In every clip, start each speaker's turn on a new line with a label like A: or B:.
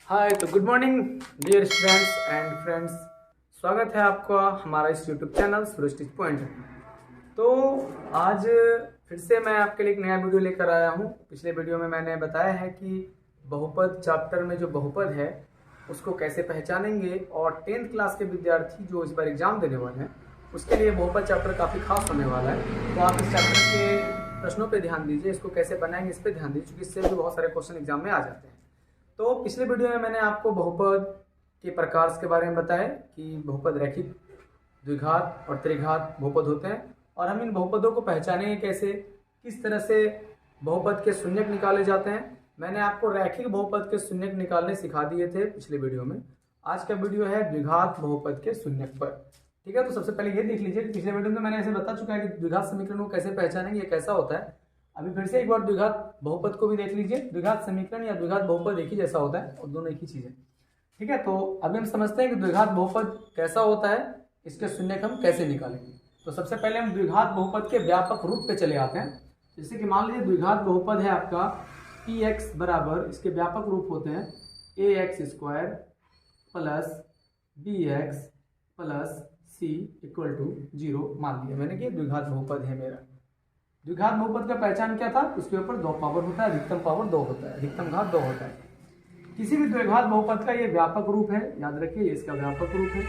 A: हाय, तो good morning dear students and friends. स्वागत है आपका हमारा इस YouTube channel Suraj teach point. तो आज फिर से मैं आपके लिए एक नया वीडियो लेकर आया हूँ। पिछले वीडियो में मैंने बताया है कि बहुपद चैप्टर में जो बहुपद है उसको कैसे पहचानेंगे, और 10th क्लास के विद्यार्थी जो इस बार एग्जाम देने वाले हैं उसके लिए बहुपद चैप्टर काफ़ी खास होने वाला है। तो आप इस चैप्टर के प्रश्नों पर ध्यान दीजिए, इसको कैसे बनाएंगे इस पर ध्यान दीजिए, क्योंकि इससे भी बहुत सारे क्वेश्चन एग्जाम में आ जाते हैं। तो पिछले वीडियो में मैंने आपको बहुपद के प्रकार के बारे में बताया कि बहुपद रैखिक, द्विघात और त्रिघात बहुपद होते हैं, और हम इन बहुपदों को पहचानेंगे कैसे, किस तरह से बहुपद के शून्यक निकाले जाते हैं। मैंने आपको रैखिक बहुपद के शून्यक निकालने सिखा दिए थे पिछले वीडियो में। आज का वीडियो है द्विघात बहुपद के शून्यक पर। ठीक है, तो सबसे पहले ये देख लीजिए कि पिछले वीडियो में मैंने ऐसे बता चुका है कि द्विघात समीकरण को कैसे पहचानेंगे, ये कैसा होता है। अभी फिर से एक बार द्विघात बहुपद को भी देख लीजिए। द्विघात समीकरण या द्विघात बहुपद एक ही जैसा होता है और दोनों एक ही चीज है। ठीक है, तो अभी हम समझते हैं कि द्विघात बहुपद कैसा होता है, इसके शून्यक हम कैसे निकालेंगे। तो सबसे पहले हम द्विघात बहुपद के व्यापक रूप पे चले आते हैं। जैसे कि मान लीजिए द्विघात बहुपद है आपका px बराबर, इसके व्यापक रूप होते हैं ax² plus bx plus c equal to 0। मान लिया मैंने कि द्विघात बहुपद है मेरा। द्विघात बहुपद का पहचान क्या था, उसके ऊपर 2 पावर होता है, अधिकतम पावर 2 होता है, अधिकतम घात 2 होता है। किसी भी द्विघात बहुपद का ये व्यापक रूप है, याद रखिए ये इसका व्यापक रूप है।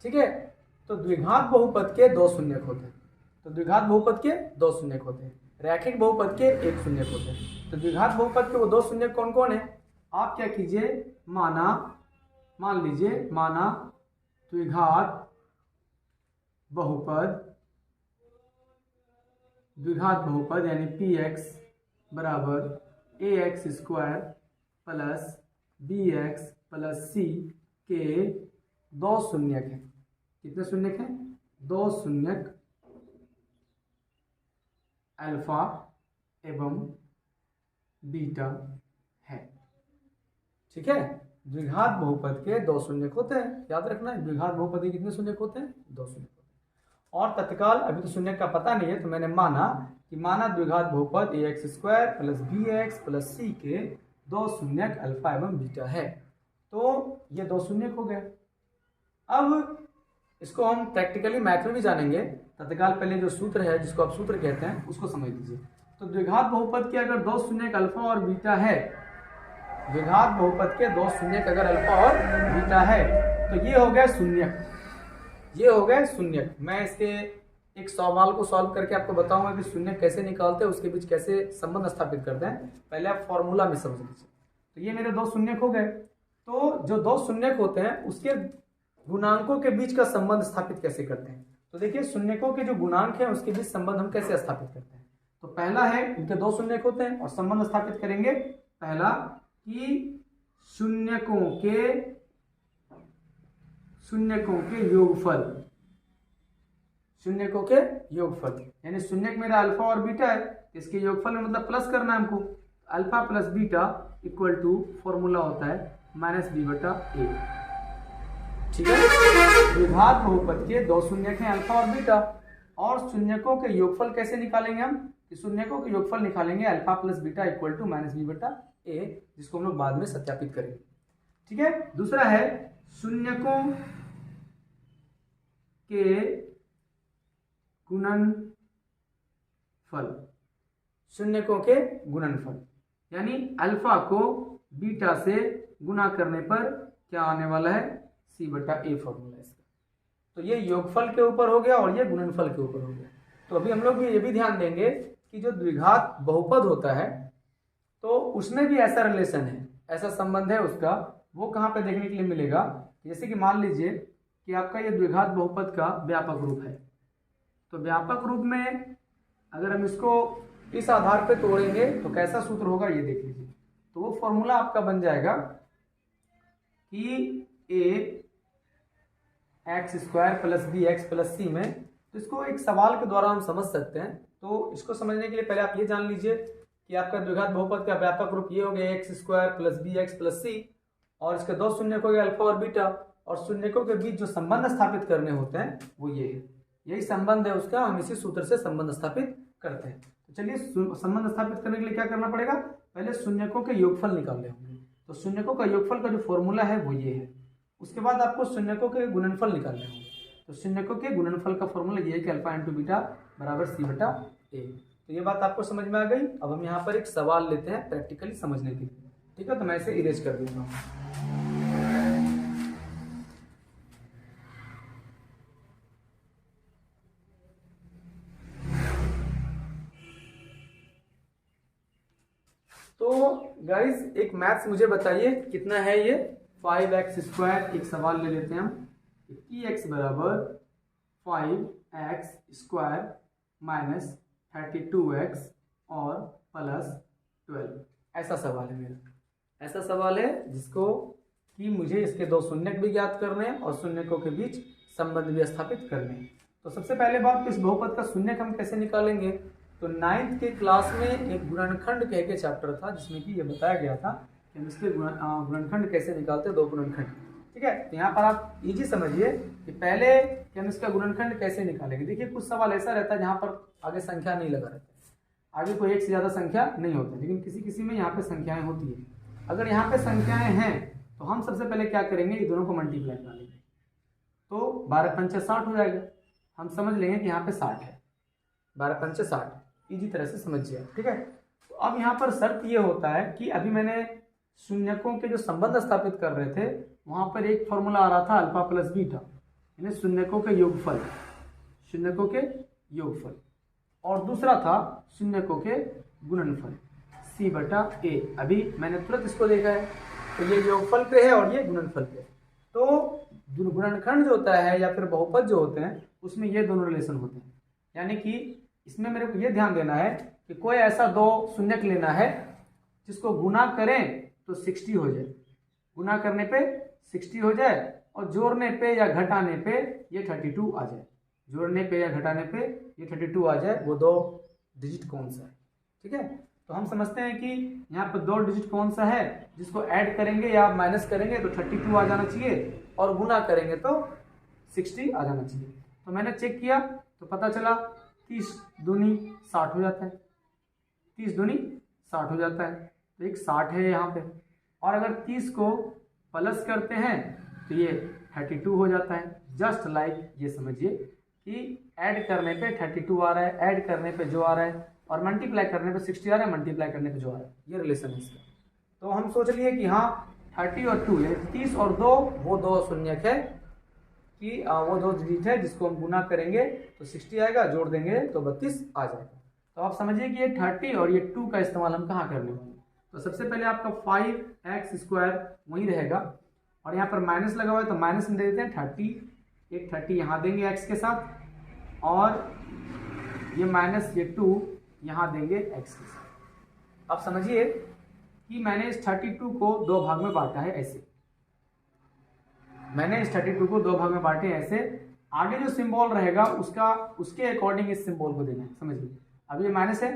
A: ठीक है, तो द्विघात बहुपद के 2 शून्यक होते हैं। तो द्विघात बहुपद के 2 शून्यक होते हैं, रैखिक बहुपद के 1 शून्यक होते हैं। तो द्विघात बहुपद के वो 2 शून्यक कौन कौन है, आप क्या कीजिए, मान लीजिए द्विघात बहुपद यानी px बराबर ax² plus bx plus c के 2 शून्यक हैं। कितने शून्यक हैं, 2 शून्यक अल्फा एवं बीटा है। ठीक है, द्विघात बहुपद के 2 शून्यक होते हैं, याद रखना है। द्विघात बहुपद के कितने शून्यक होते हैं, 2 शून्यक। और तत्काल अभी तो शून्य का पता नहीं है, तो मैंने माना द्विघात बहुपद ax² plus bx plus c के 2 शून्यक अल्फा एवं बीटा है। तो ये 2 शून्यक हो गए। अब इसको हम प्रैक्टिकली मैथ में भी जानेंगे। तत्काल पहले जो सूत्र है, जिसको आप सूत्र कहते हैं, उसको समझ लीजिए। तो द्विघात बहुपद के अगर 2 शून्यक अल्फा और बीटा है, द्विघात बहुपद के 2 शून्यक अगर अल्फा और बीटा है, तो ये हो गया शून्यक, ये हो गए शून्यक। मैं इसके एक सवाल को सॉल्व करके आपको बताऊंगा कि शून्यक कैसे निकालते हैं, उसके बीच कैसे संबंध स्थापित करते हैं। पहले आप फॉर्मूला में समझ लीजिए। तो ये मेरे 2 शून्यक हो गए। तो जो 2 शून्यक होते हैं उसके गुणांकों के बीच का संबंध स्थापित कैसे करते हैं, तो देखिए शून्यकों के जो गुणांक है उसके बीच संबंध हम कैसे स्थापित करते हैं। तो पहला है, इनके 2 शून्यक होते हैं और संबंध स्थापित करेंगे। पहला कि शून्यकों के योगफल, यानी शून्यक मेरा अल्फा और बीटा है, इसके योगफल में मतलब प्लस करना है हमको। Alpha plus beta equal to formula होता है -b/a। ठीक है, द्विघात बहुपद के 2 शून्यक हैं अल्फा और बीटा, और शून्यकों के योगफल कैसे निकालेंगे हम, कि शून्यकों के योगफल निकालेंगे alpha plus beta equal to -b/a, जिसको हम लोग बाद में सत्यापित करेंगे। ठीक है, दूसरा है शून्यकों के गुणनफल, शून्यकों के गुणनफल, यानी अल्फा को बीटा से गुणा करने पर क्या आने वाला है, c/a फॉर्मूला इसका। तो ये योगफल के ऊपर हो गया और ये गुणनफल के ऊपर हो गया। तो अभी हम लोग ये भी ध्यान देंगे कि जो द्विघात बहुपद होता है तो उसमें भी ऐसा रिलेशन है, ऐसा संबंध है उसका, वो कहाँ पे देखने के लिए मिलेगा। जैसे कि मान लीजिए कि आपका ये द्विघात बहुपद का व्यापक रूप है, तो व्यापक रूप में अगर हम इसको इस आधार पे तोड़ेंगे तो कैसा सूत्र होगा ये देख लीजिए। तो वो फॉर्मूला आपका बन जाएगा कि ax² plus bx plus c में, तो इसको एक सवाल के द्वारा हम समझ सकते हैं। तो इसको समझने के लिए पहले आप ये जान लीजिए कि आपका द्विघात बहुपद का व्यापक रूप ये हो गया ax² plus bx plus c, और इसके 2 शून्यक हो गए अल्फा और बीटा, और शून्यकों के बीच जो संबंध स्थापित करने होते हैं वो ये है, यही संबंध है उसका, हम इसी सूत्र से संबंध स्थापित करते हैं। तो चलिए संबंध स्थापित करने के लिए क्या करना पड़ेगा, पहले शून्यकों के योगफल निकालने होंगे। तो शून्यकों का योगफल का जो फॉर्मूला है वो ये है। उसके बाद आपको शून्यकों के गुणनफल निकालने होंगे। तो शून्यकों के गुणनफल का फॉर्मूला ये है कि अल्फा इंटू बीटा बराबर सी बटा ए। तो ये बात आपको समझ में आ गई। अब हम यहाँ पर एक सवाल लेते हैं प्रैक्टिकली समझने के लिए, ठीक है। तो मैं इसे इरेज कर देता हूँ। तो गाइस एक मैथ्स मुझे बताइए कितना है ये 5x²। एक सवाल ले लेते हैं हम कि x बराबर 5x² माइनस 32x और प्लस 12। ऐसा सवाल है मेरा। ऐसा सवाल है जिसको कि मुझे इसके दो शून्यक भी ज्ञात करने हैं और शून्यकों के बीच संबंध भी स्थापित करने हैं। तो सबसे पहले बात, इस बहुपद का शून्यक हम कैसे निकालेंगे। तो 9th के क्लास में एक गुणनखंड कह के चैप्टर था जिसमें कि ये बताया गया था कि हम इसके गुणनखंड कैसे निकालते हैं, दो गुणनखंड, ठीक है। तो यहाँ पर आप इजी समझिए कि पहले कि हम इसका गुणनखंड कैसे निकालेंगे। देखिए कुछ सवाल ऐसा रहता है जहाँ पर आगे संख्या नहीं लगा रहता है, आगे कोई एक से ज़्यादा संख्या नहीं होती, लेकिन किसी किसी में यहाँ पे संख्याएं होती है। अगर यहाँ पे संख्याएं हैं तो हम सबसे पहले क्या करेंगे, ये दोनों को मल्टीप्लाई कर लेंगे। तो 12 पंचे 60 हो जाएगा। हम समझ लेंगे कि यहाँ पे 60 है, 12 पंचे 60, इजी तरह से समझिए, ठीक है। तो अब यहाँ पर शर्त ये होता है कि अभी मैंने शून्यकों के जो संबंध स्थापित कर रहे थे वहाँ पर एक फॉर्मूला आ रहा था अल्फा प्लस बीटा, यानी शून्यकों के योगफल, शून्यकों के योगफल, और दूसरा था शून्यकों के गुणनफल सी बटा ए। अभी मैंने तुरंत इसको देखा है, तो ये योगफल पे है और ये गुणनफल पे। तो गुणनखंड जो होता है या फिर बहुपद जो होते हैं उसमें ये दोनों रिलेशन होते हैं, यानी कि इसमें मेरे को ये ध्यान देना है कि कोई ऐसा दो शून्यक लेना है जिसको गुना करें तो 60 हो जाए, गुना करने पे 60 हो जाए और जोड़ने पे या घटाने पे ये 32 आ जाए, जोड़ने पे या घटाने पे ये 32 आ जाए। वो दो डिजिट कौन सा है, ठीक है। तो हम समझते हैं कि यहाँ पर दो डिजिट कौन सा है जिसको ऐड करेंगे या माइनस करेंगे तो 32 आ जाना चाहिए और गुना करेंगे तो 60 आ जाना चाहिए। तो मैंने चेक किया तो पता चला 30 दूनी 60 हो जाता है, 30 दूनी 60 हो जाता है। तो एक 60 है यहाँ पे, और अगर 30 को प्लस करते हैं तो ये 32 हो जाता है। जस्ट लाइक ये समझिए कि ऐड करने पे 32 आ रहा है, ऐड करने पे जो आ रहा है, और मल्टीप्लाई करने पे 60 आ रहा है, मल्टीप्लाई करने पे जो आ रहा है, ये रिलेशन है इसका। तो हम सोच लिए कि हाँ 30 और 2 यानी 30 और 2 वो दो शून्यक है कि वो दो डिजिट है जिसको हम गुना करेंगे तो 60 आएगा, जोड़ देंगे तो 32 आ जाएगा। तो आप समझिए कि ये 30 और ये 2 का इस्तेमाल हम कहाँ करने वाले हैं। तो सबसे पहले आपका 5x² वहीं रहेगा, और यहाँ पर माइनस लगा हुआ है तो माइनस में दे देते हैं 30, एक 30 यहाँ देंगे x के साथ, और ये माइनस ये 2 यहाँ देंगे x के साथ। अब समझिए कि मैंने इस 32 को दो भाग में बांटा है ऐसे, मैंने इस 32 को दो भाग में बांटे ऐसे। आगे जो सिंबल रहेगा उसके अकॉर्डिंग इस सिंबल को देना है, समझिए। अब ये माइनस है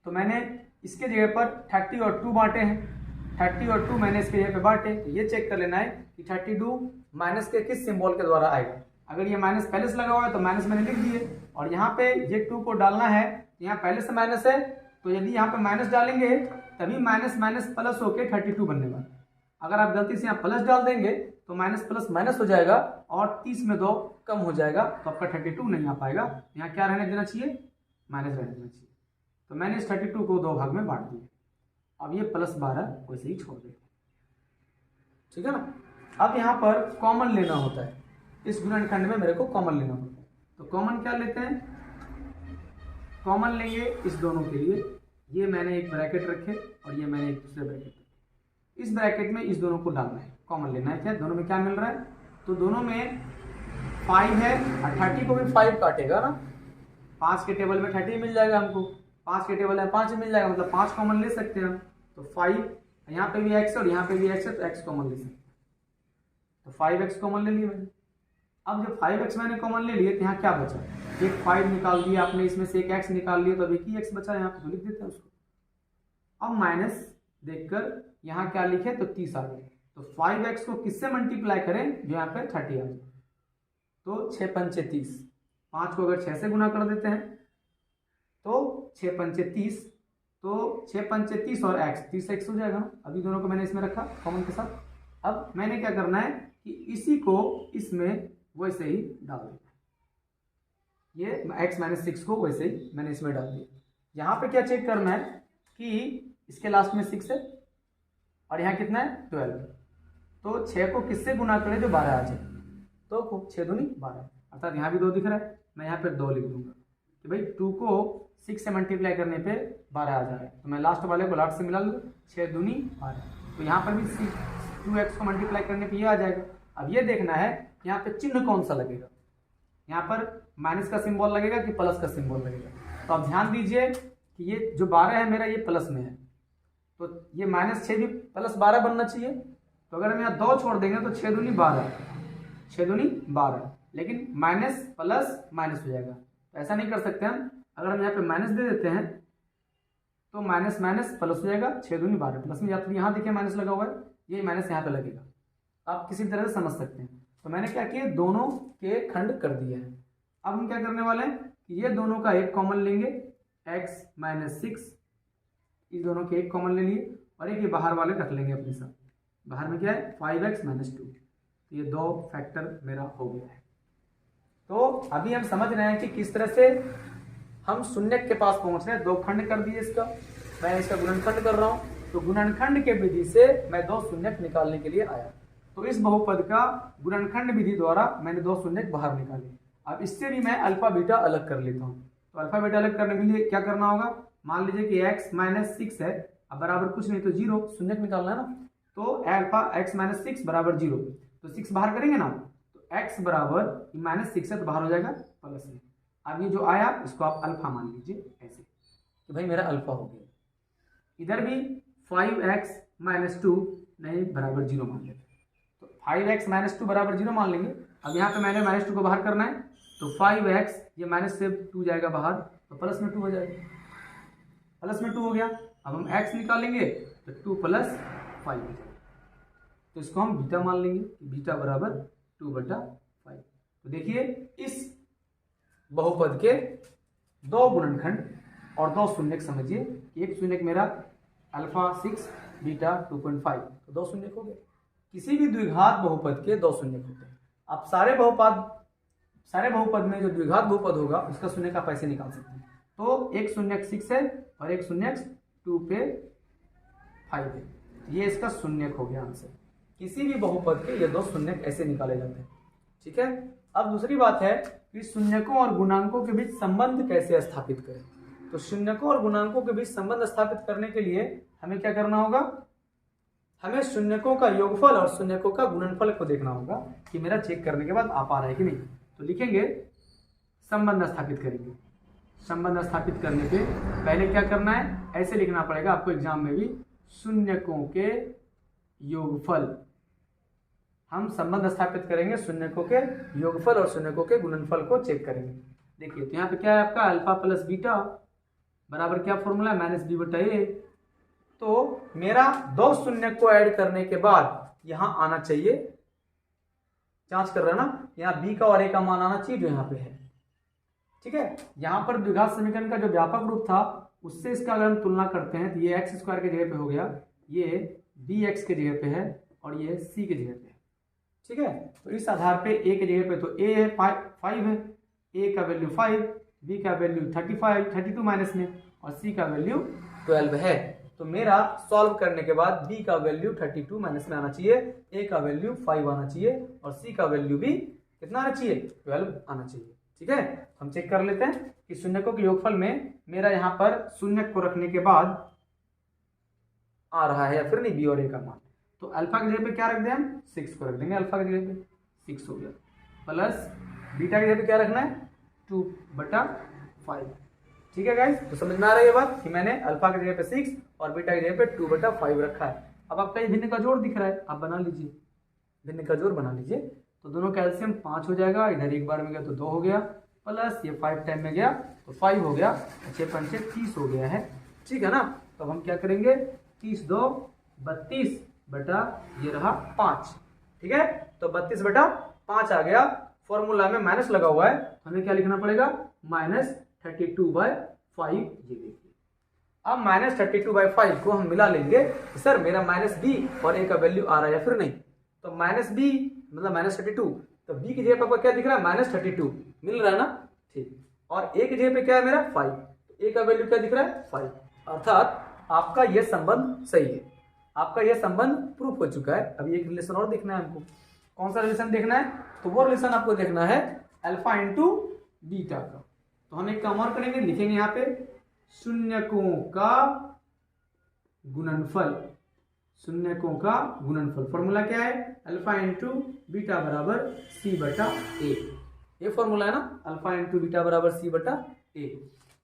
A: तो मैंने इसके जगह पर 30 और 2 बांटे हैं, 30 और 2 मैंने इसके जगह पे बांटे। तो ये चेक कर लेना है कि 32 माइनस के किस सिंबल के द्वारा आएगा। अगर ये माइनस पहले से लगा हुआ है तो माइनस मैंने लिख दिए, और यहाँ पे ये 2 को डालना है, यहाँ पहले से माइनस है तो यदि यहाँ पे माइनस डालेंगे तभी माइनस माइनस प्लस होके 32 बनने वाला। अगर आप गलती से यहाँ प्लस डाल देंगे तो माइनस प्लस माइनस हो जाएगा और 30 में 2 कम हो जाएगा, तो आपका 32 नहीं आ पाएगा। यहाँ क्या रहने देना चाहिए, माइनस रहने देना चाहिए। तो मैंने इस 32 को दो भाग में बांट दिया। अब ये प्लस 12 वैसे ही छोड़ देते, ठीक है ना। अब यहाँ पर कॉमन लेना होता है, इस गुणनखंड में मेरे को कॉमन लेना होता है। तो कॉमन क्या लेते हैं, कॉमन लेंगे इस दोनों के लिए। ये मैंने एक ब्रैकेट रखे और ये मैंने एक दूसरे ब्रैकेट रखे। इस ब्रैकेट में इस दोनों को डालना है, कॉमन लेना है। क्या दोनों में क्या मिल रहा है, तो दोनों में 5 है, 30 को भी 5 काटेगा ना, 5 के टेबल में 30 मिल जाएगा हमको, 5 के टेबल में 5 मिल जाएगा, मतलब 5 कॉमन ले सकते हैं हम। तो 5 यहाँ पे भी x और यहाँ पे भी x है तो x कॉमन ले सकते हैं। तो 5x कॉमन ले लिए मैंने। अब जब 5x मैंने कॉमन ले लिए तो यहाँ क्या बचा, एक 5 निकाल दिया आपने, इसमें से एक x निकाल लिया तो अब एक ही x बचा, यहाँ पे तो लिख देते हैं उसको। अब माइनस देखकर यहाँ क्या लिखे तो 30 आ गया। तो 5x को किससे मल्टीप्लाई करें, जो यहाँ पे 30 आ जाए, तो 6 पंचे 30, 5 को अगर 6 से गुना कर देते हैं तो 6 पंचे 30, तो 6 पंचे 30 और x 30 से x हो जाएगा ना। अभी दोनों को मैंने इसमें रखा कॉमन के साथ। अब मैंने क्या करना है कि इसी को इसमें वैसे ही डाल देना, ये x माइनस 6 को वैसे ही मैंने इसमें डाल दिया। यहाँ पे क्या चेक करना है कि इसके लास्ट में 6 है और यहाँ कितना है 12, तो 6 को किससे गुना करें जो 12 आ जाए, तो 6 दूनी 12, अर्थात यहाँ भी 2 दिख रहा है, मैं यहाँ पे 2 लिख दूंगा कि भाई 2 को 6 से मल्टीप्लाई करने पे 12 आ जा रहा है, तो मैं लास्ट वाले को लास्ट से मिला लूँ, 6 दूनी 12, तो यहाँ पर भी 2x को मल्टीप्लाई करने पे ये आ जाएगा। अब ये देखना है यहाँ पे चिन्ह कौन सा लगेगा, यहाँ पर माइनस का सिंबल लगेगा कि प्लस का सिंबल लगेगा। तो आप ध्यान दीजिए कि ये जो 12 है मेरा ये प्लस में है, तो ये -6 भी प्लस 12 बनना चाहिए। तो अगर हम यहाँ 2 छोड़ देंगे तो 6 दूनी 12, 6 दूनी 12, लेकिन माइनस प्लस माइनस हो जाएगा, तो ऐसा नहीं कर सकते हम। अगर हम यहाँ पे माइनस दे देते हैं तो माइनस माइनस प्लस हो जाएगा, 6 दूनी 12 प्लस में, या तो यहाँ देखिए माइनस लगा हुआ है, ये माइनस यहाँ पे लगेगा, आप किसी तरह से समझ सकते हैं। तो मैंने क्या किया, दोनों के खंड कर दिए हैं। अब हम क्या करने वाले हैं कि ये दोनों का एक कॉमन लेंगे, x माइनस 6, इस दोनों के एक कॉमन ले लिए और एक ये बाहर वाले रख लेंगे अपने साथ। बाहर में क्या है 5x माइनस 2, तो ये 2 फैक्टर मेरा हो गया है। तो अभी हम समझ रहे हैं कि किस तरह से हम शून्यक के पास पहुंच रहे हैं। 2 खंड कर दिए इसका, मैं इसका गुणनखंड कर रहा हूं, तो गुणनखंड के विधि से मैं 2 शून्यक निकालने के लिए आया। तो इस बहुपद का गुणनखंड विधि द्वारा मैंने 2 शून्यक बाहर निकाले। अब इससे भी मैं अल्फा बीटा अलग कर लेता हूँ। तो अल्फा बीटा अलग करने के लिए क्या करना होगा, मान लीजिए कि x माइनस 6 है, अब बराबर कुछ नहीं तो 0, शून्यक निकालना है ना, तो अल्फा x माइनस 6 बराबर 0, तो 6 बाहर करेंगे ना, तो x बराबर -6 है तो बाहर हो जाएगा प्लस में। अब ये जो आया इसको आप अल्फा मान लीजिए ऐसे कि भाई मेरा अल्फा हो गया। इधर भी 5x माइनस 2 नहीं बराबर 0 मान लेते, तो 5x माइनस 2 बराबर 0 मान लेंगे। अब यहाँ पे मैंने -2 को बाहर करना है, तो 5x ये माइनस से 2 जाएगा बाहर, तो प्लस में 2 हो जाएगा, प्लस में 2 हो गया। अब हम x निकालेंगे तो 2 प्लस 5 हो जाएगा, तो इसको हम बीटा मान लेंगे, बीटा बराबर 2/5। तो देखिए इस बहुपद के 2 गुणनखंड और 2 शून्यक समझिए, एक शून्यक मेरा अल्फा 6 बीटा 2.5, तो 2 शून्यक हो गए। किसी भी द्विघात बहुपद के 2 शून्यक होते हैं। आप सारे बहुपद में जो द्विघात बहुपद होगा उसका शून्यक आप ऐसे निकाल सकते हैं। तो एक शून्यक 6 है और एक शून्यक 2 पे 5 है, ये इसका शून्यक हो गया आंसर। किसी भी बहुपद के ये 2 शून्यक ऐसे निकाले जाते हैं, ठीक है। अब दूसरी बात है कि शून्यकों और गुणांकों के बीच संबंध कैसे स्थापित करें। तो शून्यकों और गुणांकों के बीच संबंध स्थापित करने के लिए हमें क्या करना होगा, हमें शून्यकों का योगफल और शून्यकों का गुणनफल को देखना होगा कि मेरा चेक करने के बाद आ पा रहा है कि नहीं। तो लिखेंगे संबंध स्थापित करेंगे। संबंध स्थापित करने पे पहले क्या करना है, ऐसे लिखना पड़ेगा आपको एग्जाम में भी, शून्यकों के योगफल। हम संबंध स्थापित करेंगे, शून्यकों के योगफल और शून्यकों के गुणनफल को चेक करेंगे। देखिए तो यहाँ पे क्या है आपका अल्फा प्लस बीटा बराबर क्या फॉर्मूला है -b/a। तो मेरा 2 शून्यक को ऐड करने के बाद यहाँ आना चाहिए, जांच कर रहा है ना, यहाँ b का और a का मान आना चाहिए जो यहाँ पे है, ठीक है। यहाँ पर द्विघात समीकरण का जो व्यापक रूप था उससे इसका अगर हम तुलना करते हैं तो ये x² के जगह पे हो गया, ये bx के जगह पे है और ये c के जगह पे है, ठीक है। तो इस आधार पे a के जगह पे तो a है 5 है, a का वैल्यू 5, b का वैल्यू 32 माइनस में और c का वैल्यू 12 है। तो मेरा सॉल्व करने के बाद b का वैल्यू 32 माइनस में आना चाहिए, a का वैल्यू 5 आना चाहिए और c का वैल्यू भी कितना आना चाहिए 12 आना चाहिए, ठीक है। हम चेक कर लेते हैं कि शून्यकों के योगफल में मेरा यहाँ पर शून्यक को रखने के बाद आ रहा है या फिर नहीं b और a का मान। तो अल्फा की जगह पे क्या रख दें हम 6 को रख देंगे, अल्फा की जगह पे 6 हो गया, प्लस बीटा की जगह पे क्या रखना है 2/5, ठीक है गाइस। तो समझ में आ रही है बात कि मैंने अल्फा की जगह पे 6 और बीटा की जगह पे 2/5 रखा है। अब आपका ये भिन्न का जोड़ दिख रहा है, आप बना लीजिए, भिन्न का जोड़ बना लीजिए। तो दोनों का एलसीएम 5 हो जाएगा, इधर एक बार में गया तो 2 हो गया, प्लस ये 5 टाइम में गया तो 5 हो गया, 6 पंचे 30 हो गया है, ठीक है ना। तो हम क्या करेंगे 30 2 32 बटा ये रहा 5, ठीक है। तो 32/5 आ गया, फॉर्मूला में माइनस लगा हुआ है, हमें क्या लिखना पड़ेगा -32/5, ये देखिए अब -32/5 को हम मिला लेंगे। सर मेरा -b और a का वैल्यू आ रहा है या फिर नहीं, तो -b मतलब -32, तो b की जगह पर आपको क्या दिख रहा है -32 मिल रहा है ना, ठीक। और a की जगह पे क्या है मेरा 5, तो a का वैल्यू क्या दिख रहा है 5, अर्थात आपका यह संबंध सही है, आपका यह संबंध प्रूफ हो चुका है। अभी एक रिलेशन और देखना है हमको। कौन सा रिलेशन देखना है, तो वो रिलेशन आपको देखना है अल्फा इंटू बीटा का। तो हम एक काम और करेंगे, लिखेंगे यहाँ पे शून्यकों का गुणनफल, शून्यकों का गुणनफल। फॉर्मूला क्या है, अल्फा इंटू बीटा बराबर सी बटा ए, ये फॉर्मूला है ना, अल्फा इंटू बीटा बराबर सी बटा ए।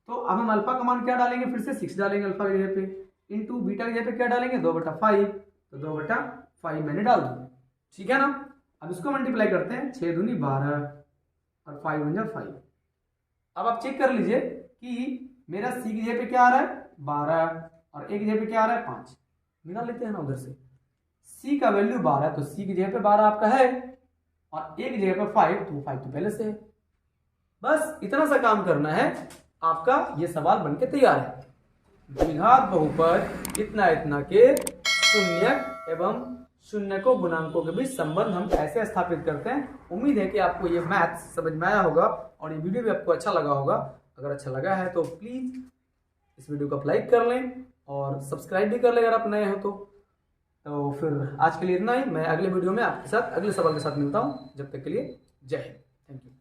A: तो अब हम अल्फा का मान क्या डालेंगे, फिर से 6 डालेंगे अल्फा की जगह पे, इंटू बीटा की जगह पे क्या डालेंगे 2/5, तो 2/5 मैंने डाल दिया, ठीक है ना। अब इसको मल्टीप्लाई करते हैं, 6 दूनी 12 और 5 बन जाए 5। अब आप चेक कर लीजिए कि मेरा सी की जगह पे क्या आ रहा है 12 और ए की जगह पे क्या आ रहा है 5, मिला लेते हैं ना उधर से। सी का वैल्यू 12, तो सी की जगह पे 12 आपका है, और ए की जगह पे 5, तो 5 तो पहले से है। बस इतना सा काम करना है, आपका ये सवाल बनके तैयार है। द्विघात बहुपद इतना इतना के शून्यक एवं शून्यकों गुणांकों के बीच संबंध हम ऐसे स्थापित करते हैं। उम्मीद है कि आपको ये मैथ्स समझ में आया होगा और ये वीडियो भी आपको अच्छा लगा होगा। अगर अच्छा लगा है तो प्लीज इस वीडियो को आप लाइक कर लें और सब्सक्राइब भी कर लें अगर आप नए हो तो फिर आज के लिए इतना ही। मैं अगले वीडियो में आपके साथ अगले सवाल के साथ मिलता हूँ। जब तक के लिए जय हिंद, थैंक यू।